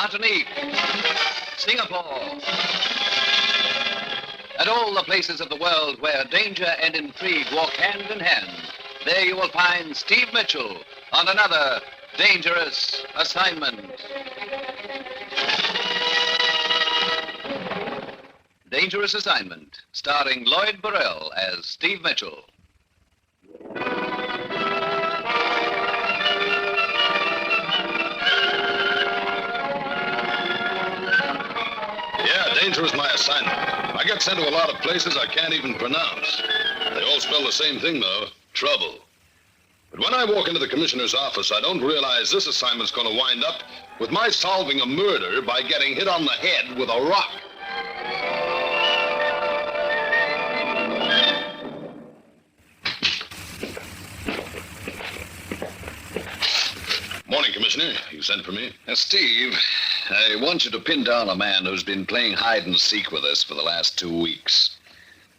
Martinique, Singapore, and all the places of the world where danger and intrigue walk hand in hand. There you will find Steve Mitchell on another dangerous assignment. Dangerous Assignment, starring Lloyd Burrell as Steve Mitchell. Yeah, danger is my assignment. I get sent to a lot of places I can't even pronounce. They all spell the same thing, though, trouble. But when I walk into the commissioner's office, I don't realize this assignment's going to wind up with my solving a murder by getting hit on the head with a rock. Morning, Commissioner. You sent for me? Steve, I want you to pin down a man who's been playing hide and seek with us for the last 2 weeks.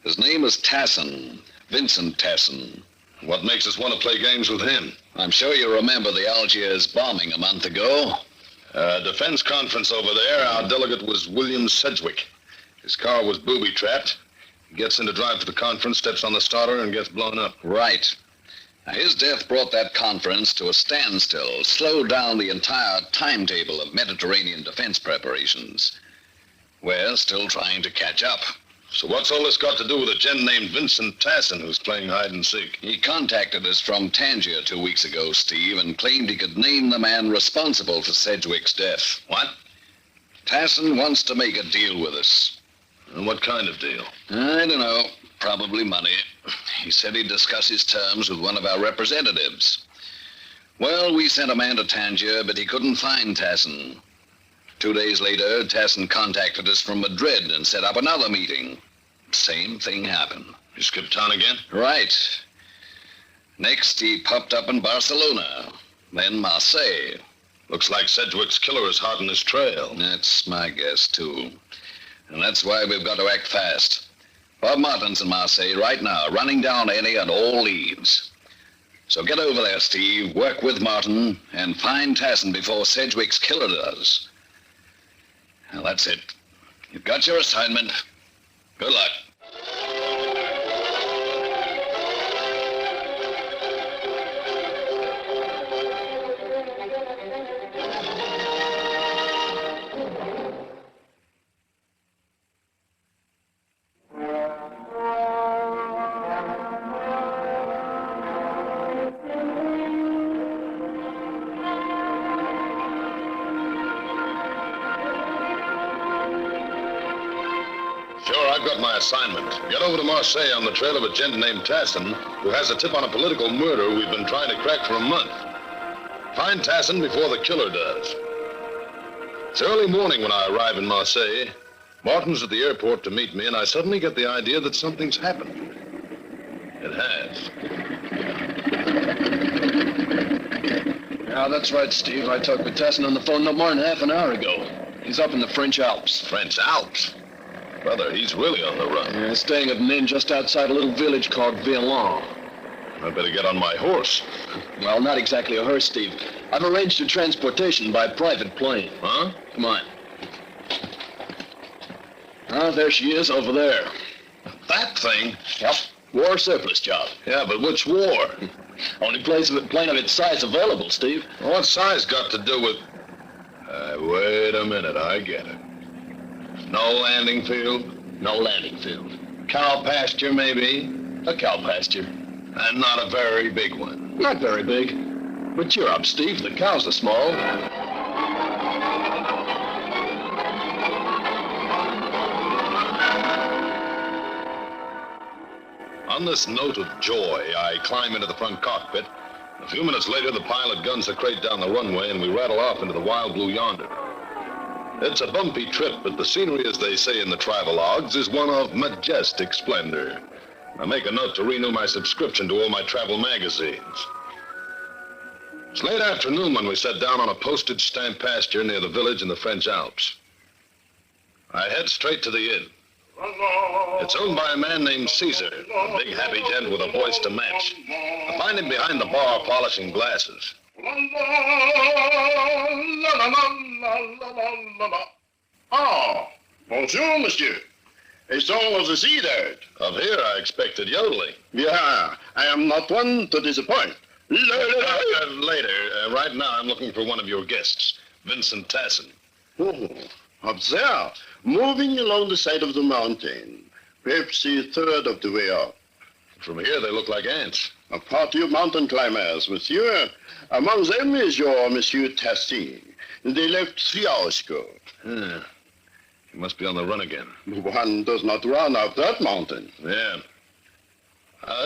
His name is Tassin, Vincent Tassin. What makes us want to play games with him? I'm sure you remember the Algiers bombing a month ago. Defense conference over there. Our delegate was William Sedgwick. His car was booby-trapped. He gets in to drive to the conference, steps on the starter, and gets blown up. Right. Now, his death brought that conference to a standstill, slowed down the entire timetable of Mediterranean defense preparations. We're still trying to catch up. So what's all this got to do with a gent named Vincent Tassin who's playing hide and seek? He contacted us from Tangier 2 weeks ago, Steve, and claimed he could name the man responsible for Sedgwick's death. What? Tassin wants to make a deal with us. And what kind of deal? I don't know. Probably money. He said he'd discuss his terms with one of our representatives. Well, we sent a man to Tangier, but he couldn't find Tassin. 2 days later, Tassin contacted us from Madrid and set up another meeting. Same thing happened. You skipped town again? Right. Next, he popped up in Barcelona, then Marseilles. Looks like Sedgwick's killer is hot on his trail. That's my guess, too. And that's why we've got to act fast. Bob Martin's in Marseilles right now, running down any and all leads. So get over there, Steve, work with Martin, and find Tassin before Sedgwick's killer does. Well, that's it. You've got your assignment. Good luck. I've got my assignment. Get over to Marseilles on the trail of a gent named Tassin, who has a tip on a political murder we've been trying to crack for a month. Find Tassin before the killer does. It's early morning when I arrive in Marseilles. Martin's at the airport to meet me, and I suddenly get the idea that something's happened. It has. Yeah, that's right, Steve. I talked with Tassin on the phone no more than half an hour ago. He's up in the French Alps. French Alps? Brother, he's really on the run. Yeah, staying at an inn just outside a little village called Violon. I better get on my horse. Well, not exactly a hearse, Steve. I've arranged a transportation by private plane. Huh? Come on. Ah, there she is, over there. That thing? Yep. War surplus job. Yeah, but which war? Only plane of its size available, Steve. Well, what size got to do with... wait a minute, I get it. No landing field? No landing field. Cow pasture, maybe? A cow pasture. And not a very big one? Not very big. But cheer up, Steve. The cows are small. On this note of joy, I climb into the front cockpit. A few minutes later, the pilot guns the crate down the runway, and we rattle off into the wild blue yonder. It's a bumpy trip, but the scenery, as they say in the travelogues, is one of majestic splendor. I make a note to renew my subscription to all my travel magazines. It's late afternoon when we set down on a postage stamp pasture near the village in the French Alps. I head straight to the inn. It's owned by a man named Caesar, a big happy gent with a voice to match. I find him behind the bar polishing glasses. la, la, la, la, la. Ah, bonjour, monsieur. It's all the sea there. Up here, I expected yodeling. Yeah, I am not one to disappoint. Later. Right now, I'm looking for one of your guests, Vincent Tassin. Oh, up there, moving along the side of the mountain. Perhaps a third of the way up. From here, they look like ants. A party of mountain climbers, monsieur. Among them is your Monsieur Tassin. They left 3 hours ago. He must be on the run again. One does not run up that mountain. Yeah.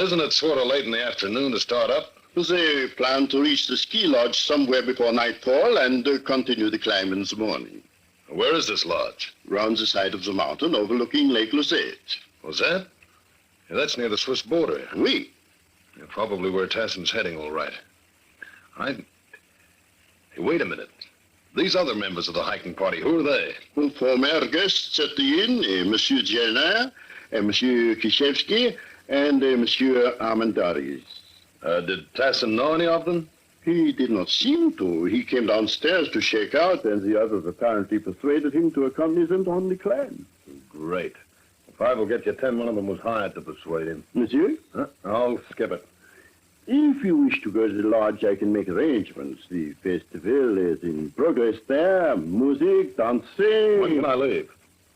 Isn't it sort of late in the afternoon to start up? They plan to reach the ski lodge somewhere before nightfall and continue the climb in the morning. Where is this lodge? Round the side of the mountain overlooking Lake Lucette. Was that? Yeah, that's near the Swiss border. Oui. Yeah, probably where Tassin's heading, all right. Hey, wait a minute. These other members of the hiking party, who are they? Former guests at the inn, Monsieur Jenner, Monsieur Kishevsky, and Monsieur Armendariz. Did Tassin know any of them? He did not seem to. He came downstairs to shake out, and the others apparently persuaded him to accompany them on the climb. Great. If I will get you 10, one of them was hired to persuade him. Monsieur? Huh? I'll skip it. If you wish to go to the lodge, I can make arrangements. The festival is in progress there. Music, dancing. When can I leave?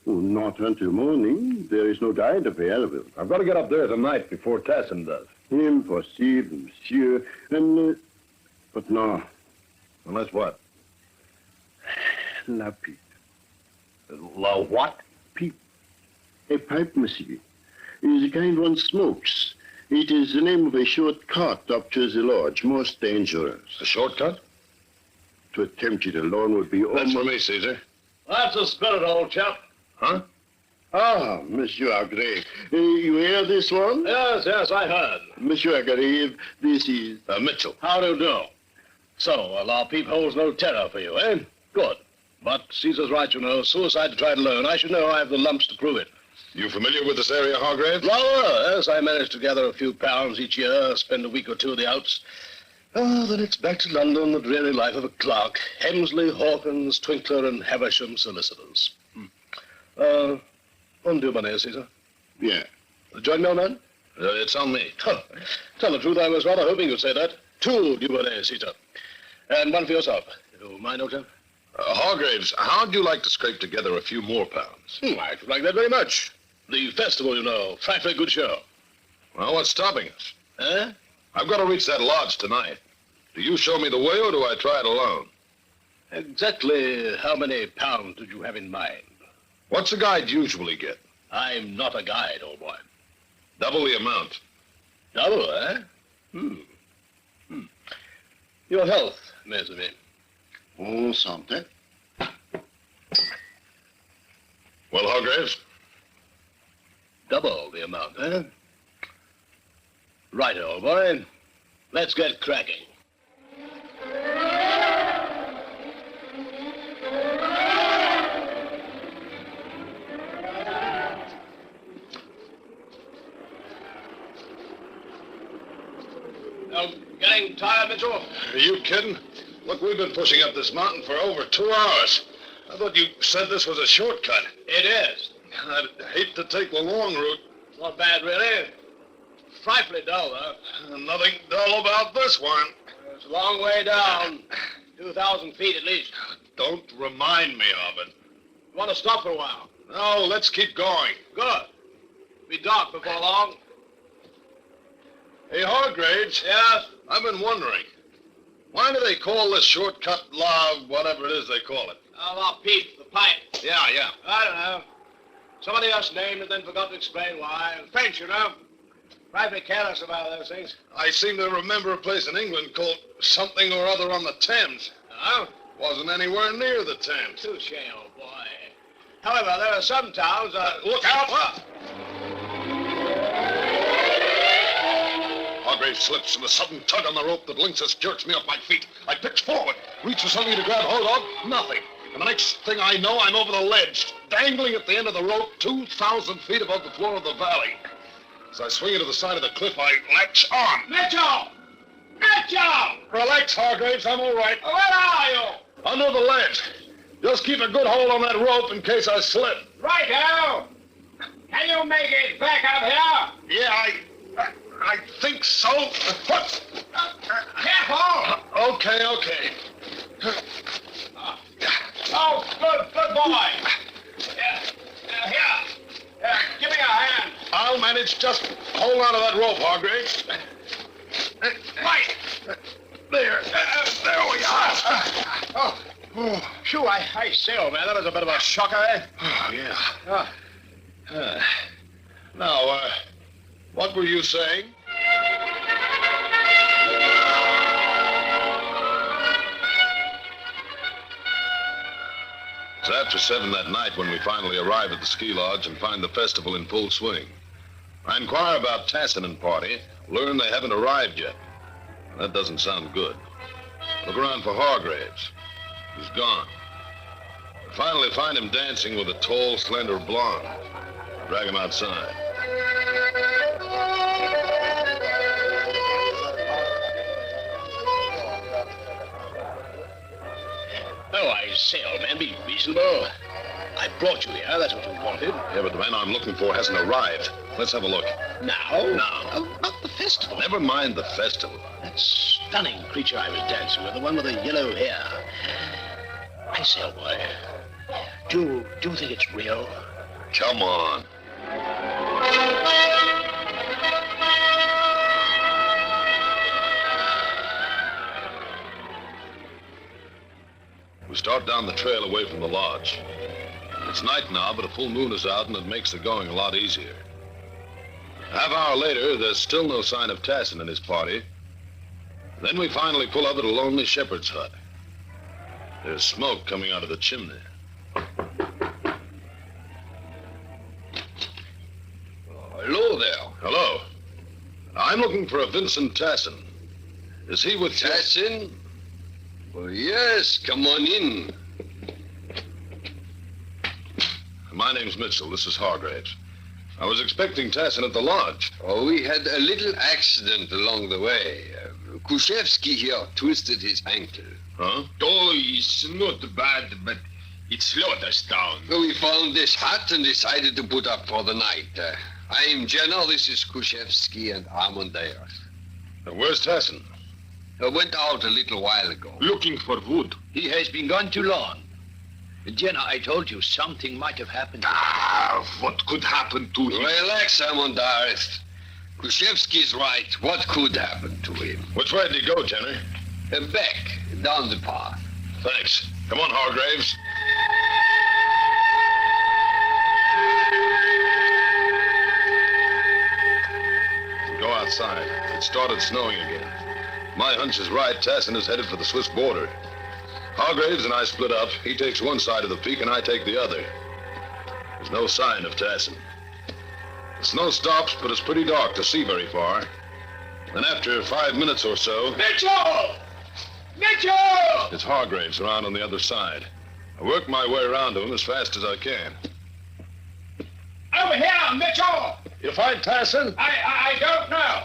Oh, not until morning. There is no guide available. I've got to get up there tonight before Tassin does. Impossible, monsieur. And, but no. Unless what? La pipe. La what? Pipe. A pipe, monsieur. It is the kind one smokes. It is the name of a short cut up to the lodge, most dangerous. A shortcut? To attempt it alone would be That's almost... for me, Caesar. That's a spirit, old chap. Huh? Ah, Monsieur Agré. You hear this one? Yes, I heard. Monsieur Agré, this is... Mitchell. How do you do? So, our peep holds no terror for you, eh? Good. But Caesar's right, you know. Suicide to try to learn. I should know I have the lumps to prove it. You familiar with this area, Hargrave? Rather, yes. I manage to gather a few pounds each year, spend a week or two in the Alps. Oh, then it's back to London, the dreary life of a clerk. Hemsley, Hawkins, Twinkler, and Havisham solicitors. On Dubonnet, Caesar. Yeah. Join me, old man? It's on me. Huh. Tell the truth, I was rather hoping you'd say that. 2 Dubonnet, Caesar. And 1 for yourself. You mind, old chap? Hargraves, how'd you like to scrape together a few more pounds? I should like that very much. The festival, you know. Frightfully good show. Well, what's stopping us? Eh? I've got to reach that lodge tonight. Do you show me the way, or do I try it alone? Exactly how many pounds did you have in mind? What's a guide usually get? I'm not a guide, old boy. Double the amount. Double, eh? Your health, mes amis. Oh, something. Well, Hargraves? Double the amount, eh? Right, old boy. Let's get cracking. Getting tired, Mitchell? Are you kidding? Look, we've been pushing up this mountain for over 2 hours. I thought you said this was a shortcut. It is. I'd hate to take the long route. Not bad, really. Frightfully dull, though. Nothing dull about this one. It's a long way down. 2,000 feet at least. Don't remind me of it. You want to stop for a while? No, let's keep going. Good. Be dark before long. Hey, Hargraves. Yes? I've been wondering, why do they call this shortcut whatever it is they call it? La Pipe, the pipe. Yeah. I don't know. Somebody else named it, then forgot to explain why. French, you know. Frightfully careless about those things. I seem to remember a place in England called something or other on the Thames. Oh? Wasn't anywhere near the Thames. Touche, old boy. However, there are some towns... Look out! Hargraves slips, and a sudden tug on the rope that links us jerks me off my feet. I pitch forward, reach for something to grab hold of, nothing. And the next thing I know, I'm over the ledge, dangling at the end of the rope 2,000 feet above the floor of the valley. As I swing into the side of the cliff, I latch on. Mitchell! Mitchell! Relax, Hargraves, I'm all right. Where are you? Under the ledge. Just keep a good hold on that rope in case I slip. Righto! Can you make it back up here? Yeah, I think so. What? Careful! Okay. Oh, good boy. Here. Give me a hand. I'll manage. Just hold on to that rope, Hargraves. Right. There we are. Phew, I say, old man, that was a bit of a shocker, eh? Oh, yeah. Now, what were you saying? It's after 7 that night when we finally arrive at the ski lodge and find the festival in full swing. I inquire about Tassin and party, learn they haven't arrived yet. That doesn't sound good. Look around for Hargraves. He's gone. I finally find him dancing with a tall, slender blonde. Drag him outside. Oh, I say, old man, be reasonable. I brought you here. That's what you wanted. Yeah, but the man I'm looking for hasn't arrived. Let's have a look. Now? Now. Oh, not the festival. Never mind the festival. That stunning creature I was dancing with, the one with the yellow hair. I say, old boy, do you think it's real? Come on. We start down the trail away from the lodge. It's night now, but a full moon is out, and it makes the going a lot easier. Half hour later, there's still no sign of Tassin and his party. Then we finally pull up at a lonely shepherd's hut. There's smoke coming out of the chimney. Hello there. Hello. I'm looking for a Vincent Tassin. Is he with Tassin? Well, yes, come on in. My name's Mitchell. This is Hargraves. I was expecting Tassin at the lodge. Oh, we had a little accident along the way. Kushevsky here twisted his ankle. Huh? Oh, it's not bad, but it slowed us down. So we found this hut and decided to put up for the night. I'm Jenner, this is Kushevsky, and Amadeus. Where's Tassin? Went out a little while ago. Looking for wood. He has been gone too long. Jenna, I told you something might have happened. What could happen to him? Relax, Amadeus. Kushevsky's right. What could happen to him? Which way did he go, Jenner? Back, down the path. Thanks. Come on, Hargraves. We go outside. It started snowing again. My hunch is right. Tassin is headed for the Swiss border. Hargraves and I split up. He takes one side of the peak and I take the other. There's no sign of Tassin. The snow stops, but it's pretty dark to see very far. Then after 5 minutes or so... Mitchell! Mitchell! It's Hargraves around on the other side. I work my way around to him as fast as I can. Over here, Mitchell! You find Tassin? I don't know.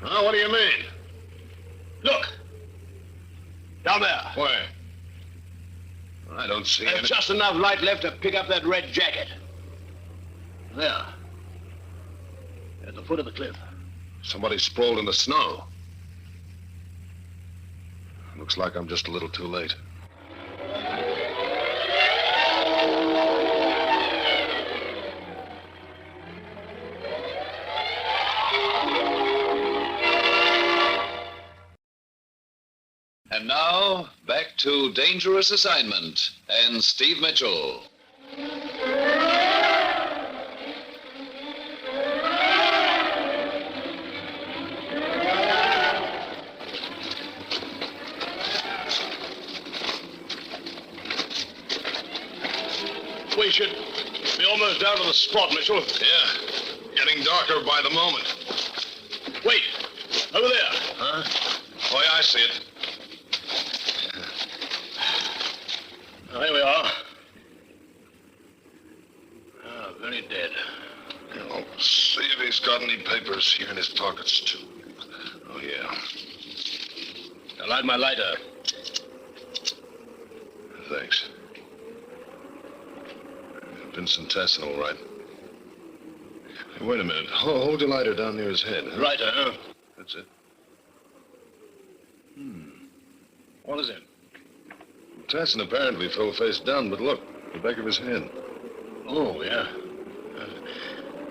Oh, what do you mean? Look. Down there. Where? I don't see There's any... just enough light left to pick up that red jacket. There. At the foot of the cliff. Somebody sprawled in the snow. Looks like I'm just a little too late. And now, back to Dangerous Assignment and Steve Mitchell. We should be almost down to the spot, Mitchell. Yeah, getting darker by the moment. Wait, over there. Huh? Oh, yeah, I see it. Here we are. Oh, very dead. I'll see if he's got any papers here in his pockets, too. Oh, yeah. I'll light my lighter. Thanks. Vincent Tassin, all right. Hey, wait a minute. Hold your lighter down near his head. Right, That's it. What is it? Tassin apparently fell face down, but look, the back of his head. Oh, yeah.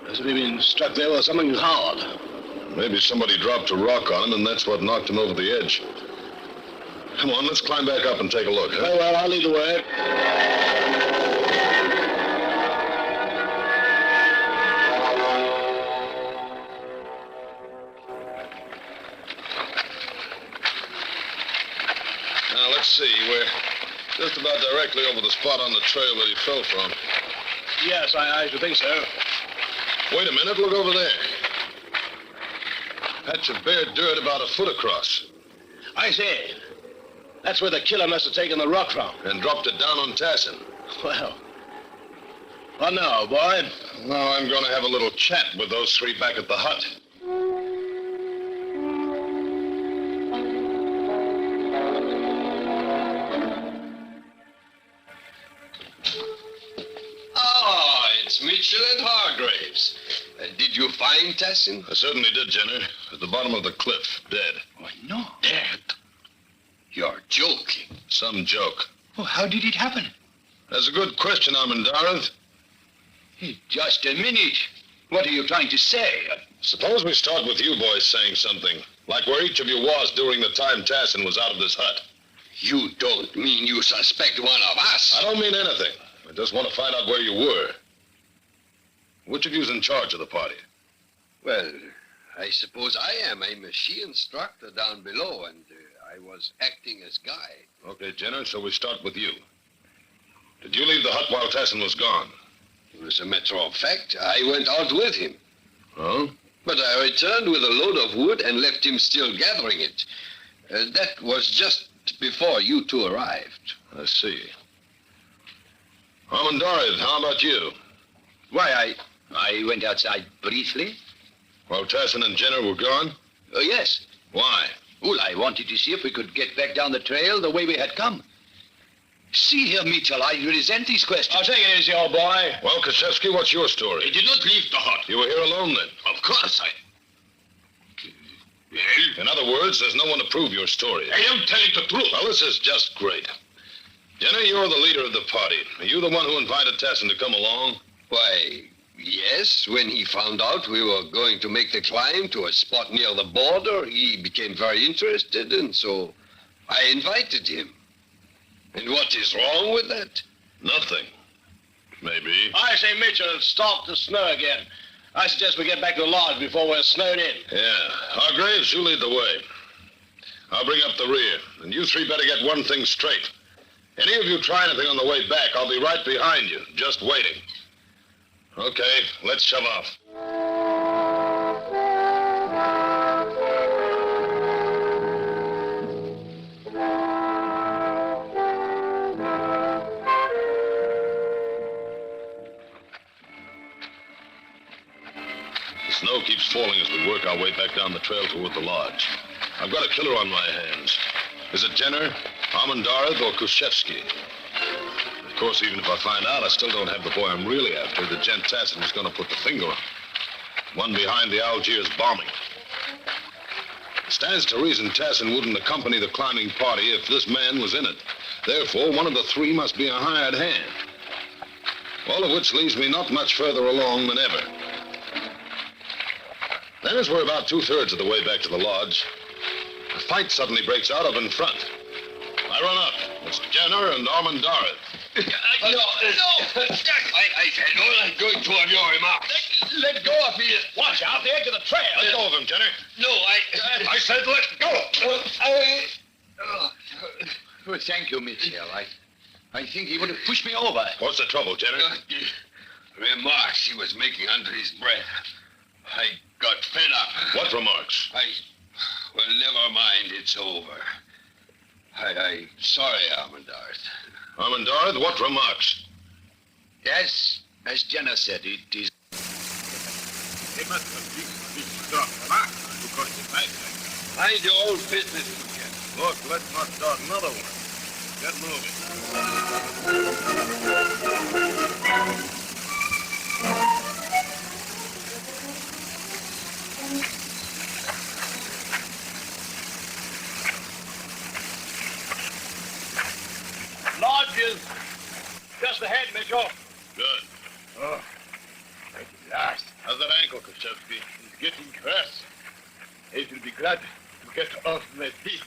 As if he'd been struck there with something hard. Maybe somebody dropped a rock on him, and that's what knocked him over the edge. Come on, let's climb back up and take a look, huh? Very well, I'll lead the way. Now, let's see. We're just about directly over the spot on the trail that he fell from. Yes, I should think so. Wait a minute, look over there. Patch of bare dirt about a foot across. I say, that's where the killer must have taken the rock from. And dropped it down on Tassin. Well, what now, boy? Now I'm going to have a little chat with those three back at the hut. Ah, it's Mitchell and Hargraves. Did you find Tassin? I certainly did, Jenner. At the bottom of the cliff, dead. Oh, no. Dead? You're joking. Some joke. Oh, how did it happen? That's a good question, Armandarath. Hey, just a minute. What are you trying to say? Suppose we start with you boys saying something, like where each of you was during the time Tassin was out of this hut. You don't mean you suspect one of us? I don't mean anything. I just want to find out where you were. Which of you's in charge of the party? Well, I suppose I am. I'm a she instructor down below, and I was acting as guide. Okay, Jenner, so we start with you. Did you leave the hut while Tassin was gone? As a matter of fact, I went out with him. Oh? But I returned with a load of wood and left him still gathering it. That was just before you two arrived. I see. Armandarath, how about you? Why, I went outside briefly. While Tassin and Jenner were gone? Yes. Why? Well, I wanted to see if we could get back down the trail the way we had come. See here, Mitchell, I resent these questions. I'll take it easy, old boy. Well, Kashevsky, what's your story? I did not leave the hut. You were here alone then? Of course, Well, In other words, there's no one to prove your story. I am telling the truth. Well, this is just great. Jenner, you're the leader of the party. Are you the one who invited Tassin to come along? Why, yes, when he found out we were going to make the climb to a spot near the border, he became very interested, and so I invited him. And what is wrong with that? Nothing. Maybe. I say, Mitchell, it's starting to snow again. I suggest we get back to the lodge before we're snowed in. Yeah. Hargraves, you lead the way. I'll bring up the rear. And you three better get one thing straight. Any of you try anything on the way back, I'll be right behind you, just waiting. Okay, let's shove off. The snow keeps falling as we work our way back down the trail toward the lodge. I've got a killer on my hands. Is it Jenner, Armandarath, or Kushevsky? Of course, even if I find out, I still don't have the boy I'm really after, the gent Tassin was going to put the finger on. One behind the Algiers bombing. It stands to reason Tassin wouldn't accompany the climbing party if this man was in it. Therefore, one of the three must be a hired hand. All of which leaves me not much further along than ever. Then, as we're about 2/3 of the way back to the lodge, a fight suddenly breaks out up in front. I run up. It's Jenner and Armandarath. No! I said, don't let go of your remarks. Let go of me. Watch out, the edge of the trail. Let go of him, Jenner. No, I said let go. Well, thank you, Mitchell. I think he would have pushed me over. What's the trouble, Jenner? Remarks he was making under his breath. I got fed up. What remarks? Well, never mind. It's over. I'm sorry, Armandarath. Armandarath, what remarks? Yes, as Jenner said, it is. They must have been struck back because the back. Mind your own business, Lieutenant. Look, let's not start another one. Get moving. Mitchell. Good. Oh, at last. How's that ankle, Koshevsky? He's getting worse. He will be glad to get off my feet.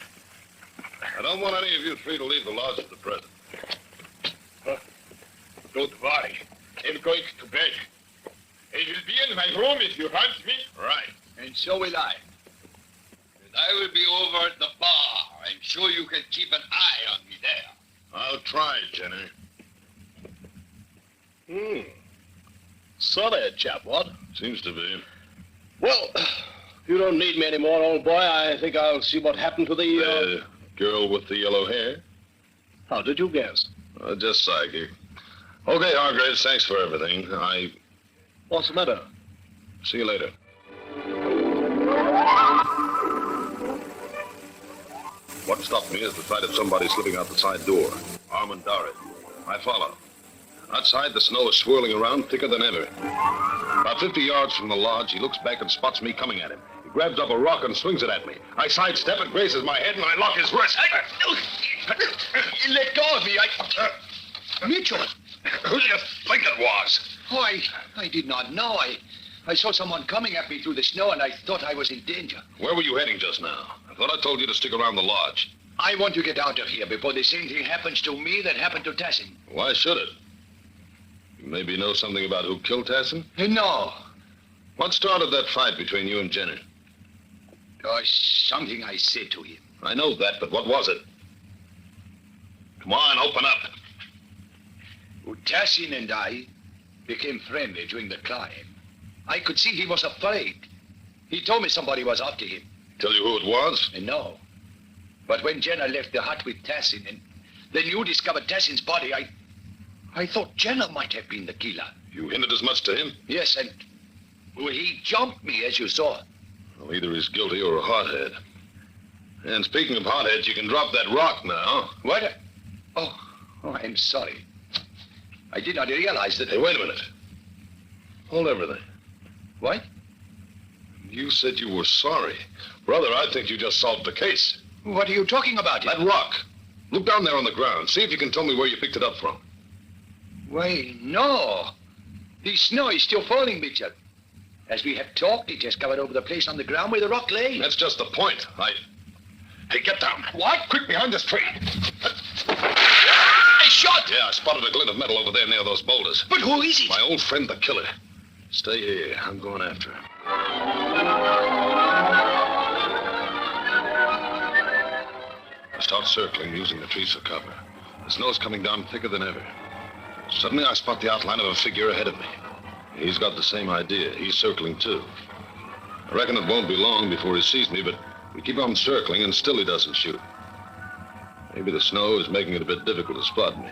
I don't want any of you three to leave the lodge at the present. Don't worry. I'm going to bed. I will be in my room if you want me. Right. And so will I. And I will be over at the bar. I'm sure you can keep an eye on me there. I'll try, Jenny. Solid chap, what? Seems to be. Well, you don't need me anymore, old boy. I think I'll see what happened to the, Girl with the yellow hair? How did you guess? Just psychic. Okay, Hargraves, thanks for everything. What's the matter? See you later. What stopped me is the sight of somebody slipping out the side door. Armandari. I follow. Outside, the snow is swirling around thicker than ever. About 50 yards from the lodge, he looks back and spots me coming at him. He grabs up a rock and swings it at me. I sidestep, it grazes my head, and I lock his wrist. Let go of me. Mitchell. Who do you think it was? Oh, I did not know. I saw someone coming at me through the snow, and I thought I was in danger. Where were you heading just now? I thought I told you to stick around the lodge. I want to get out of here before the same thing happens to me that happened to Tassin. Why should it? You maybe know something about who killed Tassin? No. What started that fight between you and Jenny? Something I said to him. I know that, but what was it? Come on, open up. Tassin and I became friendly during the climb. I could see he was afraid. He told me somebody was after him. Tell you who it was? No. But when Jenna left the hut with Tassin, and then you discovered Tassin's body, I thought Jenna might have been the killer. You hinted as much to him? Yes, and he jumped me, as you saw. Well, either he's guilty or a hothead. And speaking of hotheads, you can drop that rock now. What? Oh, I'm sorry. I did not realize that... Hey, wait a minute. Hold everything. What? You said you were sorry. Brother, I think you just solved the case. What are you talking about? That rock. Look down there on the ground. See if you can tell me where you picked it up from. Why, no. The snow is still falling, Mitchell. As we have talked, it has covered over the place on the ground where the rock lay. That's just the point. Hey, get down. What? Quick, behind this tree. I shot! Yeah, I spotted a glint of metal over there near those boulders. But who is it? My old friend, the killer. Stay here. I'm going after him. I start circling, using the trees for cover. The snow's coming down thicker than ever. Suddenly, I spot the outline of a figure ahead of me. He's got the same idea. He's circling, too. I reckon it won't be long before he sees me, but we keep on circling, and still he doesn't shoot. Maybe the snow is making it a bit difficult to spot me.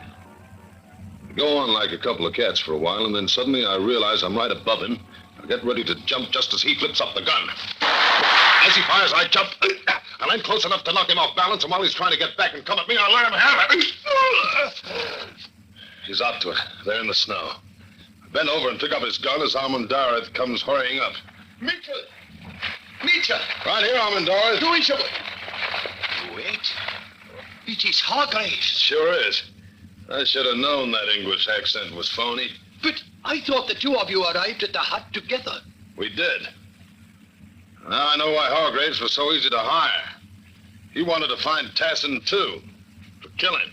I go on like a couple of cats for a while, and then suddenly I realize I'm right above him. I get ready to jump just as he flips up the gun. As he fires, I jump. I'm close enough to knock him off balance, and while he's trying to get back and come at me, I let him have it. He's out to it, there in the snow. I bend over and pick up his gun as Armandari comes hurrying up. Mitchell! Mitchell! Right here, Armandari. Who is it? Wait. It is Hargraves. Sure is. I should have known that English accent was phony. But I thought the two of you arrived at the hut together. We did. Now I know why Hargraves was so easy to hire. He wanted to find Tassin, too, to kill him.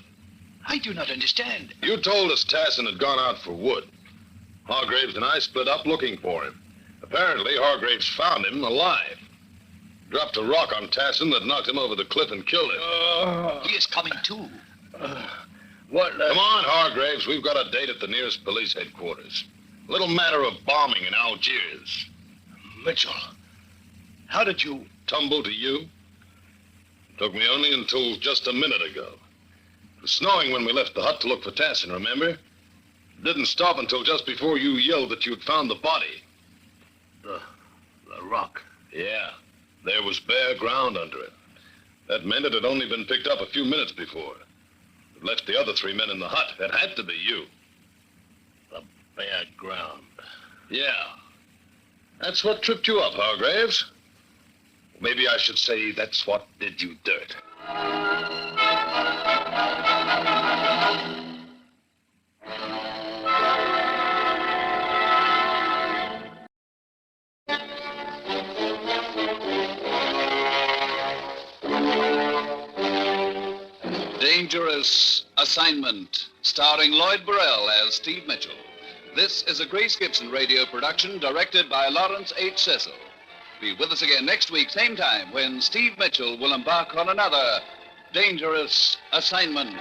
I do not understand. You told us Tassin had gone out for wood. Hargraves and I split up looking for him. Apparently, Hargraves found him alive. Dropped a rock on Tassin that knocked him over the cliff and killed him. He is coming, too. Come on, Hargraves. We've got a date at the nearest police headquarters. A little matter of bombing in Algiers. Mitchell, how did you... Tumble to you? Took me only until just a minute ago. It was snowing when we left the hut to look for Tassin, remember? It didn't stop until just before you yelled that you'd found the body. The rock. Yeah. There was bare ground under it. That meant it had only been picked up a few minutes before. It left the other 3 men in the hut. It had to be you. The bare ground. Yeah. That's what tripped you up, Hargraves. Maybe I should say that's what did you dirt. Dangerous Assignment, starring Lloyd Burrell as Steve Mitchell. This is a Grace Gibson radio production directed by Lawrence H. Cecil. Be with us again next week, same time, when Steve Mitchell will embark on another Dangerous Assignment.